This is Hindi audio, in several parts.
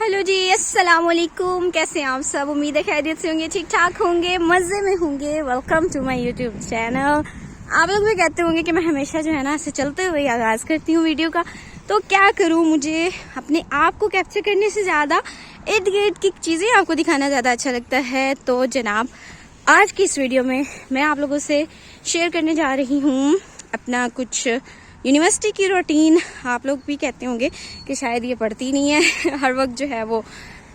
हेलो जी, अस्सलाम वालेकुम। कैसे हैं आप सब? उम्मीद है खैरियत से होंगे, ठीक ठाक होंगे, मज़े में होंगे। Welcome to my YouTube channel. आप लोग भी कहते होंगे कि मैं हमेशा जो है ना ऐसे चलते हुए आगाज़ करती हूँ वीडियो का, तो क्या करूँ, मुझे अपने आप को कैप्चर करने से ज़्यादा इर्द गिर्द की चीज़ें आपको दिखाना ज़्यादा अच्छा लगता है। तो जनाब, आज की इस वीडियो में मैं आप लोगों से शेयर करने जा रही हूँ अपना कुछ यूनिवर्सिटी की रूटीन। आप लोग भी कहते होंगे कि शायद ये पढ़ती नहीं है हर वक्त जो है वो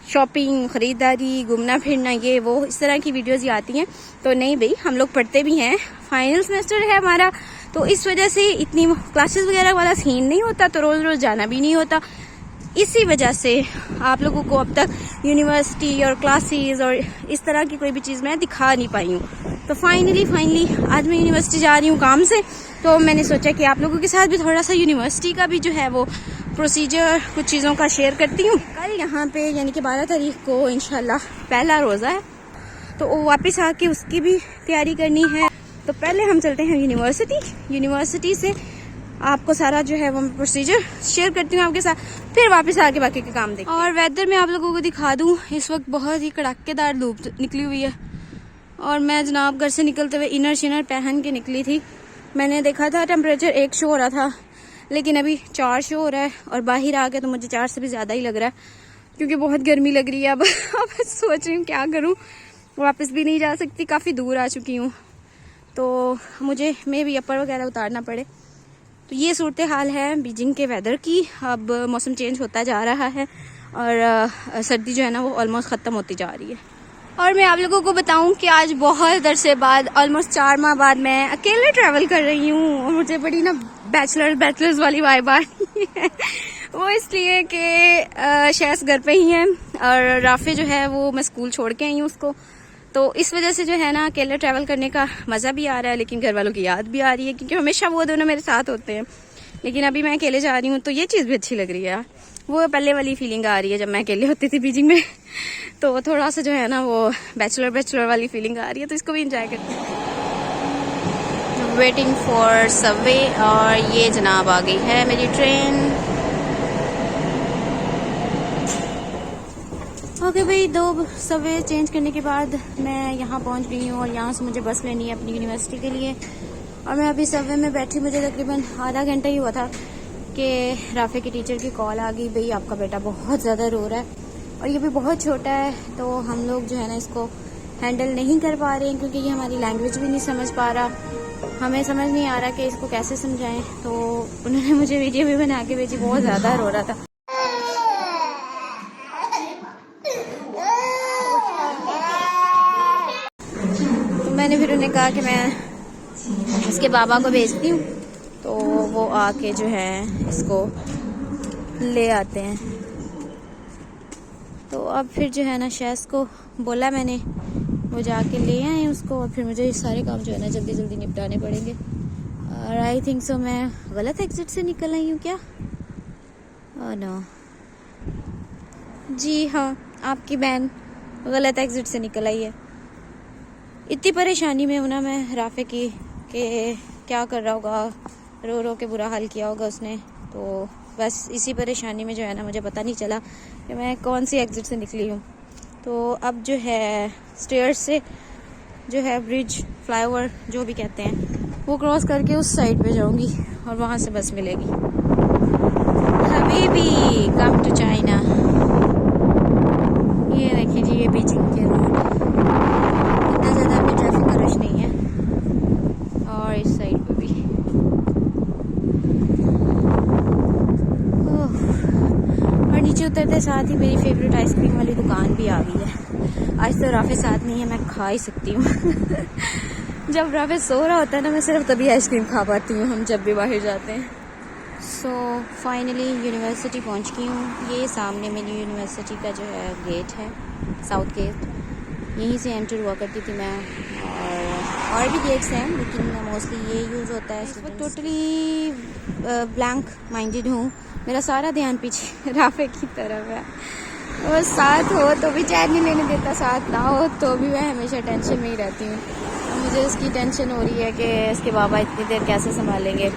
शॉपिंग, ख़रीदारी, घूमना फिरना, ये वो इस तरह की वीडियोस ही आती हैं। तो नहीं भाई, हम लोग पढ़ते भी हैं। फाइनल सेमेस्टर है हमारा, तो इस वजह से इतनी क्लासेस वगैरह वाला सीन नहीं होता, तो रोज़ रोज़ जाना भी नहीं होता। इसी वजह से आप लोगों को अब तक यूनिवर्सिटी और क्लासेस और इस तरह की कोई भी चीज़ मैं दिखा नहीं पाई हूँ। तो फाइनली आज मैं यूनिवर्सिटी जा रही हूँ काम से, तो मैंने सोचा कि आप लोगों के साथ भी थोड़ा सा यूनिवर्सिटी का भी जो है वो प्रोसीजर, कुछ चीज़ों का शेयर करती हूँ। कल यहाँ पे यानी कि 12 तारीख को इंशाल्लाह पहला रोज़ा है, तो वापस आके उसकी भी तैयारी करनी है। तो पहले हम चलते हैं यूनिवर्सिटी से आपको सारा जो है वो प्रोसीजर शेयर करती हूँ आपके साथ, फिर वापस आके बाकी के काम देखते हैं। और वेदर मैं आप लोगों को दिखा दूँ, इस वक्त बहुत ही कड़ाकेदार धूप निकली हुई है और मैं जनाब घर से निकलते हुए इनर शिनर पहन के निकली थी। मैंने देखा था टेम्परेचर 1 शो हो रहा था, लेकिन अभी 4 शो हो रहा है और बाहर आके तो मुझे 4 से भी ज़्यादा ही लग रहा है, क्योंकि बहुत गर्मी लग रही है। अब सोच रही हूँ क्या करूँ, वापस भी नहीं जा सकती, काफ़ी दूर आ चुकी हूँ, तो मुझे मे भी अपर वगैरह उतारना पड़े। तो ये सूरत हाल है बीजिंग के वेदर की। अब मौसम चेंज होता जा रहा है और सर्दी जो है ना वो ऑलमोस्ट ख़त्म होती जा रही है। और मैं आप लोगों को बताऊं कि आज बहुत अरसे बाद, ऑलमोस्ट 4 माह बाद मैं अकेले ट्रैवल कर रही हूँ और मुझे बड़ी ना बैचलर्स वाली वाइब आ रही है। वो इसलिए कि शैस घर पे ही है और राफे जो है वो मैं स्कूल छोड़ के आई हूँ उसको, तो इस वजह से जो है ना अकेले ट्रैवल करने का मज़ा भी आ रहा है, लेकिन घर वालों की याद भी आ रही है, क्योंकि हमेशा वो दोनों मेरे साथ होते हैं। लेकिन अभी मैं अकेले जा रही हूँ तो ये चीज़ भी अच्छी लग रही है। वो पहले वाली फीलिंग आ रही है जब मैं अकेले होती थी बीजिंग में, तो थोड़ा सा जो है ना वो बैचलर वाली फीलिंग आ रही है, तो इसको भी इंजॉय करते हैं। वेटिंग फॉर सबवे, और ये जनाब आ गई है मेरी ट्रेन। ओके भाई, 2 सबवे चेंज करने के बाद मैं यहाँ पहुँच गई हूँ और यहाँ से मुझे बस लेनी है अपनी यूनिवर्सिटी के लिए। और मैं अभी सबवे में बैठी, मुझे तकरीबन आधा घंटा ही हुआ था कि राफे की टीचर की कॉल आ गई, भाई आपका बेटा बहुत ज़्यादा रो रहा है और ये भी बहुत छोटा है, तो हम लोग जो है ना इसको हैंडल नहीं कर पा रहे हैं, क्योंकि ये हमारी लैंग्वेज भी नहीं समझ पा रहा, हमें समझ नहीं आ रहा कि इसको कैसे समझाएं। तो उन्होंने मुझे वीडियो भी बना के भेजी, बहुत ज़्यादा रो रहा था। तो मैंने फिर उन्हें कहा कि मैं इसके बाबा को भेजती हूँ, तो वो आके जो है इसको ले आते हैं। तो अब फिर जो है ना शैस को बोला मैंने, वो जाके ले आए उसको, और फिर मुझे सारे काम जो है ना जल्दी जल्दी निपटाने पड़ेंगे। और आई थिंक सो मैं गलत एग्जिट से निकल आई हूँ क्या? नो जी हाँ, आपकी बहन गलत एग्जिट से निकल आई है। इतनी परेशानी में हूँ ना मैं राफे की कि क्या कर रहा होगा, रो रो के बुरा हाल किया होगा उसने। तो बस इसी परेशानी में जो है ना मुझे पता नहीं चला कि मैं कौन सी एग्जिट से निकली हूँ। तो अब जो है स्टेयर्स से जो है ब्रिज, फ्लाईओवर जो भी कहते हैं, वो क्रॉस करके उस साइड पे जाऊँगी और वहाँ से बस मिलेगी। हबीबी कम टू चाइना। ये देखिए जी, ये बीजिंग के रोड, इतना ज़्यादा भी ट्रैफिक का रश नहीं है, और इस साइड पे भी। और नीचे उतरते साथ ही मेरी फेवरेट आइसक्रीम वाली दुकान भी आ गई है। आज तो राफे साथ नहीं है, मैं खा ही सकती हूँ जब राफे सो रहा होता है ना, मैं सिर्फ तभी आइसक्रीम खा पाती हूँ, हम जब भी बाहर जाते हैं। सो फाइनली यूनिवर्सिटी पहुँच गई हूँ। ये सामने मेरी यूनिवर्सिटी का जो है गेट है, साउथ गेट, यहीं से एंटर हुआ करती थी मैं। और भी गेट्स हैं, लेकिन मोस्टली ये यूज़ होता है। इस वक्त टोटली ब्लैंक माइंडेड हूँ, मेरा सारा ध्यान पीछे राफे की तरफ है। वो साथ हो तो भी चैन नहीं लेने देता, साथ ना हो तो भी मैं हमेशा टेंशन में ही रहती हूँ। और मुझे उसकी टेंशन हो रही है कि इसके बाबा इतनी देर कैसे संभालेंगे,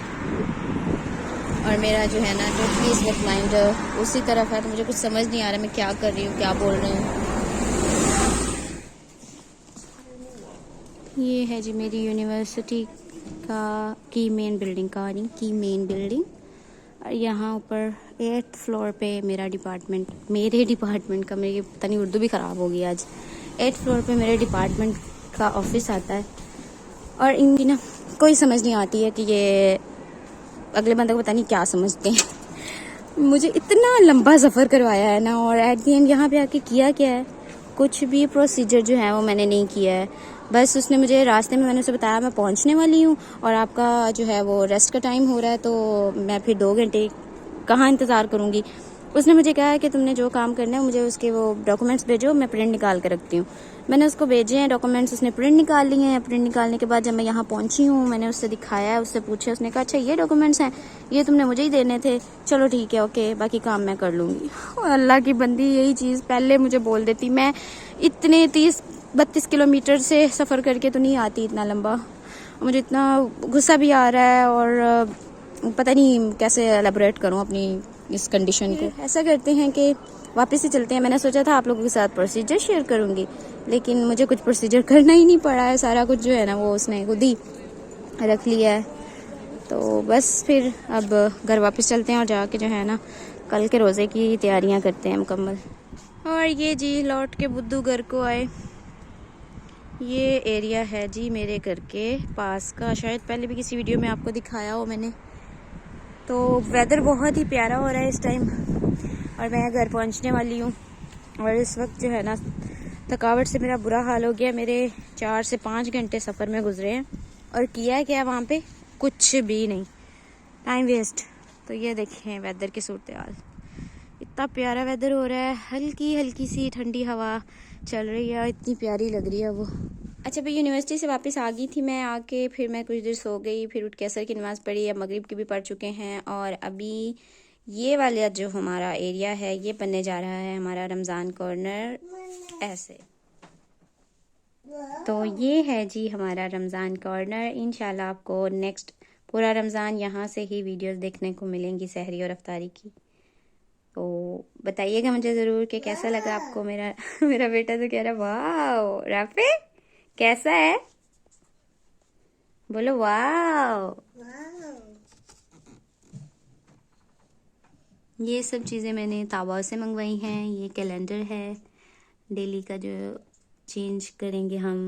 और मेरा जो है ना टोटली इस वक्त माइंड उसी तरफ है, तो मुझे कुछ समझ नहीं आ रहा मैं क्या कर रही हूँ, क्या बोल रही हूँ। ये है जी मेरी यूनिवर्सिटी की मेन बिल्डिंग की मेन बिल्डिंग। और यहाँ ऊपर 8th फ्लोर पे मेरे डिपार्टमेंट का, मेरी पता नहीं उर्दू भी ख़राब हो गई आज, 8th फ्लोर पे मेरे डिपार्टमेंट का ऑफिस आता है। और इनकी ना कोई समझ नहीं आती है कि ये अगले बंदे को पता नहीं क्या समझते हैं। मुझे इतना लंबा सफ़र करवाया है ना, और एट दी एंड यहाँ पे आके किया क्या है, कुछ भी प्रोसीजर जो है वो मैंने नहीं किया है। बस उसने मुझे रास्ते में, मैंने उसे बताया मैं पहुँचने वाली हूँ और आपका जो है वो रेस्ट का टाइम हो रहा है, तो मैं फिर 2 घंटे कहाँ इंतज़ार करूँगी। उसने मुझे कहा है कि तुमने जो काम करना है मुझे उसके वो डॉक्यूमेंट्स भेजो, मैं प्रिंट निकाल के रखती हूँ। मैंने उसको भेजे हैं डॉक्यूमेंट्स, उसने प्रिंट निकाल लिए हैं। प्रिंट निकालने के बाद जब मैं यहाँ पहुँची हूँ, मैंने उससे दिखाया है, उससे पूछा, उसने कहा अच्छा ये डॉक्यूमेंट्स हैं, ये तुमने मुझे ही देने थे, चलो ठीक है ओके, बाकी काम मैं कर लूँगी। अल्लाह की बंदी, यही चीज़ पहले मुझे बोल देती, मैं इतने 30-32 किलोमीटर से सफ़र करके तो नहीं आती इतना लंबा। मुझे इतना गुस्सा भी आ रहा है और पता नहीं कैसे एलेबोरेट करूँ अपनी इस कंडीशन को। ऐसा करते हैं कि वापस ही चलते हैं। मैंने सोचा था आप लोगों के साथ प्रोसीजर शेयर करूँगी, लेकिन मुझे कुछ प्रोसीजर करना ही नहीं पड़ा है, सारा कुछ जो है ना वो उसने खुद ही रख लिया है। तो बस फिर अब घर वापस चलते हैं और जाके जो है ना कल के रोज़े की तैयारियां करते हैं मुकम्मल। और ये जी लौट के बुद्धू घर को आए। ये एरिया है जी मेरे घर के पास का, शायद पहले भी किसी वीडियो में आपको दिखाया हो मैंने। तो वेदर बहुत ही प्यारा हो रहा है इस टाइम और मैं घर पहुंचने वाली हूँ। और इस वक्त जो है ना थकावट से मेरा बुरा हाल हो गया। मेरे 4 से 5 घंटे सफ़र में गुजरे हैं और किया क्या वहाँ पे, कुछ भी नहीं, टाइम वेस्ट। तो ये देखें वेदर की सूरत हाल, इतना प्यारा वेदर हो रहा है, हल्की हल्की सी ठंडी हवा चल रही है, इतनी प्यारी लग रही है वो। अच्छा भाई, यूनिवर्सिटी से वापस आ गई थी मैं, आके फिर मैं कुछ देर सो गई, फिर उठ के असर की नमाज़ पढ़ी, अब मगरिब की भी पढ़ चुके हैं। और अभी ये वाला जो हमारा एरिया है ये बनने जा रहा है हमारा रमज़ान कॉर्नर, ऐसे। तो ये है जी हमारा रमज़ान कॉर्नर। इंशाल्लाह आपको नेक्स्ट पूरा रमज़ान यहाँ से ही वीडियोस देखने को मिलेंगी सहरी और अफ्तारी की। तो बताइएगा मुझे ज़रूर कि कैसा लगा आपको मेरा मेरा बेटा तो कह रहा वाह राफे कैसा है, बोलो वाह। ये सब चीज़ें मैंने तावा से मंगवाई हैं। ये कैलेंडर है डेली का जो चेंज करेंगे हम,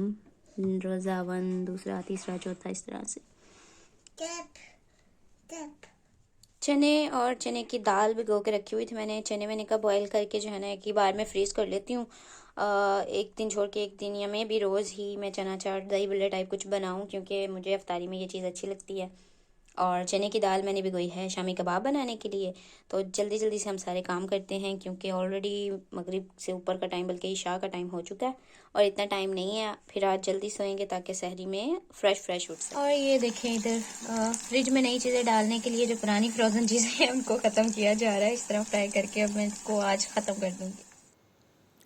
रोज़ा 1, दूसरा, तीसरा, चौथा, इस तरह से। चने और चने की दाल भिगो के रखी हुई थी मैंने। चने मैंने कहा बॉयल करके जो है ना एक ही बार में फ्रीज़ कर लेती हूँ, एक दिन छोड़ के एक दिन, या मैं भी रोज़ ही मैं चना चाट दही बल्ले टाइप कुछ बनाऊँ, क्योंकि मुझे अफ्तारी में ये चीज़ अच्छी लगती है। और चने की दाल मैंने भिगोई है शामी कबाब बनाने के लिए। तो जल्दी जल्दी से हम सारे काम करते हैं क्योंकि ऑलरेडी मगरिब से ऊपर का टाइम बल्कि इशा का टाइम हो चुका है और इतना टाइम नहीं है। फिर आज जल्दी सोएंगे ताकि सहरी में फ्रेश उठ सके। और ये देखें इधर फ्रिज में नई चीज़ें डालने के लिए जो पुरानी फ्रोज़न चीज़ें हैं उनको ख़त्म किया जा रहा है इस तरह फ्राई करके। अब मैं इसको आज ख़त्म कर दूँगी।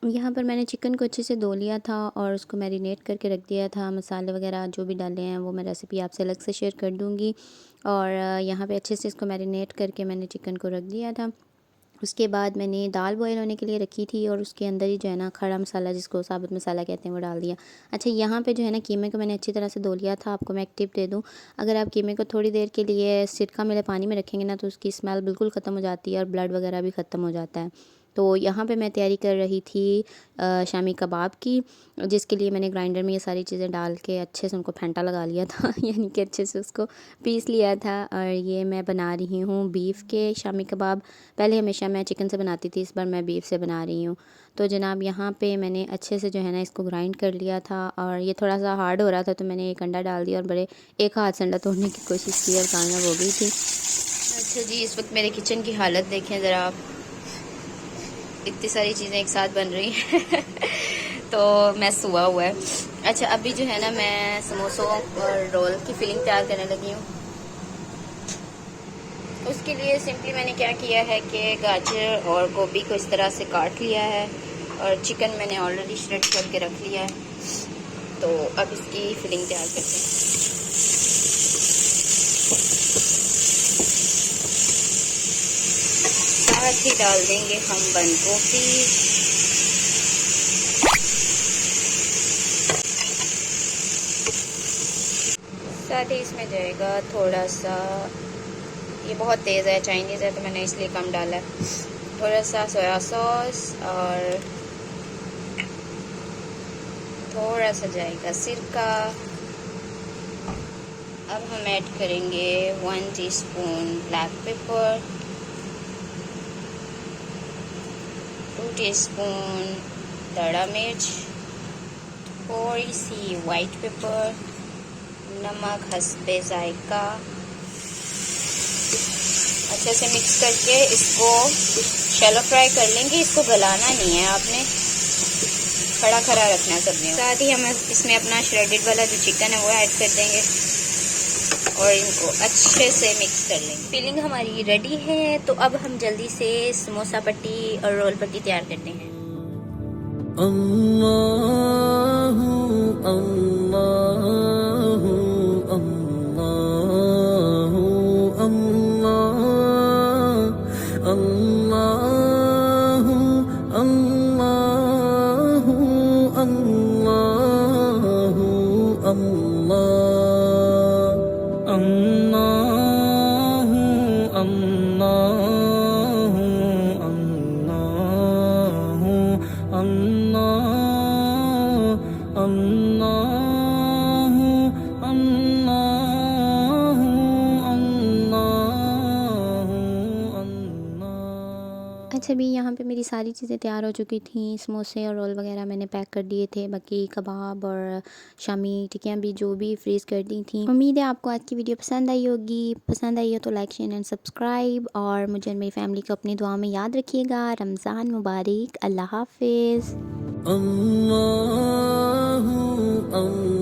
यहाँ पर मैंने चिकन को अच्छे से धो लिया था और उसको मैरिनेट करके रख दिया था। मसाले वगैरह जो भी डाले हैं वो मैं रेसिपी आपसे अलग से शेयर कर दूँगी। और यहाँ पे अच्छे से इसको मैरिनेट करके मैंने चिकन को रख दिया था। उसके बाद मैंने दाल बॉयल होने के लिए रखी थी और उसके अंदर ही जो है ना खड़ा मसाला, जिसको साबुत मसाला कहते हैं, वो डाल दिया। अच्छा, यहाँ पे जो है ना कीमे को मैंने अच्छी तरह से धो लिया था। आपको मैं एक टिप दे दूँ, अगर आप कीमे को थोड़ी देर के लिए सिरका मिले पानी में रखेंगे ना तो उसकी स्मेल बिल्कुल ख़त्म हो जाती है और ब्लड वगैरह भी ख़त्म हो जाता है। तो यहाँ पे मैं तैयारी कर रही थी शामी कबाब की, जिसके लिए मैंने ग्राइंडर में ये सारी चीज़ें डाल के अच्छे से उनको फेंटा लगा लिया था यानी कि अच्छे से उसको पीस लिया था। और ये मैं बना रही हूँ बीफ के शामी कबाब। पहले हमेशा मैं चिकन से बनाती थी, इस बार मैं बीफ से बना रही हूँ। तो जनाब यहाँ पे मैंने अच्छे से जो है ना इसको ग्राइंड कर लिया था और ये थोड़ा सा हार्ड हो रहा था तो मैंने एक अंडा डाल दिया और बड़े एक हाथ से अंडा तोड़ने की कोशिश की और कामयाब हो गई थी। अच्छा जी, इस वक्त मेरे किचन की हालत देखें ज़रा आप, इतनी सारी चीज़ें एक साथ बन रही हैं तो मैस हुआ है। अच्छा, अभी जो है ना मैं समोसों और रोल की फिलिंग तैयार करने लगी हूँ। उसके लिए सिंपली मैंने क्या किया है कि गाजर और गोभी को इस तरह से काट लिया है और चिकन मैंने ऑलरेडी श्रेड करके रख लिया है। तो अब इसकी फिलिंग तैयार करते हैं। साथ ही डाल देंगे हम बंद गोभी। साथ ही इसमें जाएगा थोड़ा सा, ये बहुत तेज़ है, चाइनीज़ है तो मैंने इसलिए कम डाला है, थोड़ा सा सोया सॉस और थोड़ा सा जाएगा सिरका। अब हम ऐड करेंगे 1 टीस्पून ब्लैक पेपर, 2 टीस्पून दड़ा मिर्च, थोड़ी सी वाइट पेपर, नमक हस्बे जायका। अच्छे से मिक्स करके इसको शैलो फ्राई कर लेंगे। इसको गलाना नहीं है आपने, खड़ा खड़ा रखना है सब्जियों। साथ ही हम इसमें अपना श्रेडेड वाला जो चिकन है वो ऐड कर देंगे और इनको अच्छे से मिक्स कर लेंगे। फिलिंग हमारी रेडी है, तो अब हम जल्दी से समोसा पट्टी और रोल पट्टी तैयार करते हैं। अल्लाहु अल्लाहु अल्लाहु अल्लाह अल्लाहु अल्लाहु अल्लाहु अल्लाहु अल्लाहु अल्लाहु अल्लाहु अल्लाहु अल्लाहु अल्लाहु। अच्छा भी यहाँ पे मेरी सारी चीज़ें तैयार हो चुकी थी। समोसे और रोल वगैरह मैंने पैक कर दिए थे, बाकी कबाब और शामी टिक्कियाँ भी जो भी फ्रीज़ कर दी थी। उम्मीद है आपको आज की वीडियो पसंद आई होगी। पसंद आई हो तो लाइक शेयर एंड सब्सक्राइब, और मुझे और मेरी फैमिली को अपनी दुआ में याद रखिएगा। रमज़ान मुबारक। अल्लाह हाफिज़। अल्लाहु अल्लाह।